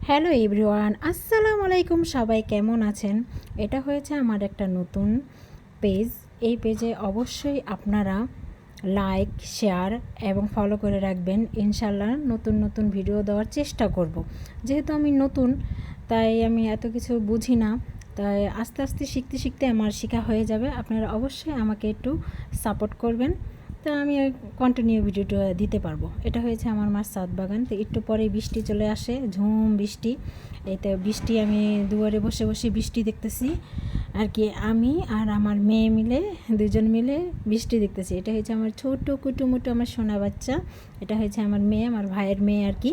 Hello everyone, আসসালামু আলাইকুম। সবাই কেমন আছেন? এটা হয়েছে আমার একটা নতুন পেজ। এই পেজে অবশ্যই আপনারা লাইক, শেয়ার এবং ফলো করে রাখবেন। ইনশাল্লাহ নতুন নতুন ভিডিও দেওয়ার চেষ্টা করব। যেহেতু আমি নতুন, তাই আমি এত কিছু বুঝি না, তাই আস্তে আস্তে শিখতে শিখতে আমার শেখা হয়ে যাবে। আপনারা অবশ্যই আমাকে একটু সাপোর্ট করবেন, তা আমি কন্টিনিউ ভিডিওটা দিতে পারবো। এটা হয়েছে আমার মার ছাদ বাগান। তো একটু পরে বৃষ্টি চলে আসে, ঝুম বৃষ্টি। এতে বৃষ্টি, আমি দুয়ারে বসে বসে বৃষ্টি দেখতেছি আর কি। আমি আর আমার মেয়ে মিলে, দুজন মিলে বৃষ্টি দেখতেছি। এটা হয়েছে আমার ছোটো কুটুমুটু আমার সোনা বাচ্চা। এটা হয়েছে আমার মেয়ে, আমার ভাইয়ের মেয়ে আর কি।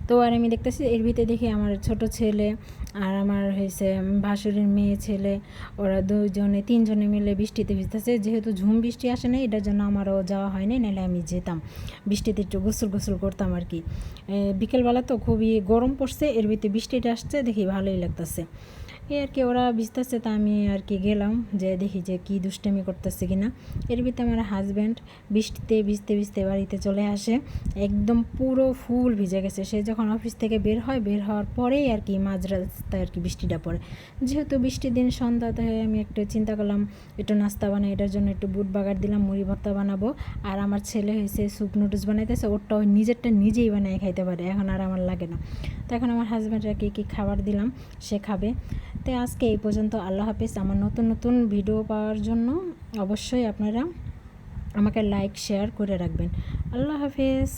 তো আর আমি দেখতেছি এর ভিতরে দেখি আমার ছোট ছেলে আর আমার হয়েছে ভাসুরের মেয়ে ছেলে, ওরা দুজনে তিনজনে মিলে বৃষ্টিতে ভিজতেছে। যেহেতু ঝুম বৃষ্টি আসে না, এটার জন্য আমারও যাওয়া হয়নি, নাহলে আমি যেতাম বৃষ্টিতে, একটু গোসল গোসল করতাম আর কি। বিকেলবেলা তো খুবই গরম পড়ছে, এর ভিতরে বৃষ্টিটা আসছে, দেখি ভালোই লাগতেছে। এই আর কি, ওরা ভিজতেছে, তা আমি আর কি গেলাম যে দেখি যে কী দুষ্টামি করতেছে কিনা। এর ভিতরে আমার হাজব্যান্ড বৃষ্টিতে ভিজতে ভিজতে বাড়িতে চলে আসে, একদম পুরো ফুল ভিজে গেছে। সে যখন অফিস থেকে বের হয়, বের হওয়ার পরেই আর কি মাঝ রাস্তায় আর কি বৃষ্টিটা পড়ে। যেহেতু বৃষ্টির দিন সন্ধ্যাতে আমি একটু চিন্তা করলাম একটু নাস্তা বানাই, এটার জন্য একটু বুট বাগার দিলাম, মুড়ি ভর্তা বানাবো। আর আমার ছেলে হয়েছে স্যুপ নুডলস বানাইতেছে, ওরটাও নিজেরটা নিজেই বানিয়ে খাইতে পারে, এখন আর আমার লাগে না। তো এখন আমার হাজব্যান্ডরা কী খাবার দিলাম, সে খাবে। তো আজকে এই পর্যন্ত। আল্লাহ হাফেজ। আমার নতুন নতুন ভিডিও পাওয়ার জন্য অবশ্যই আপনারা আমাকে লাইক শেয়ার করে রাখবেন। আল্লাহ হাফেজ।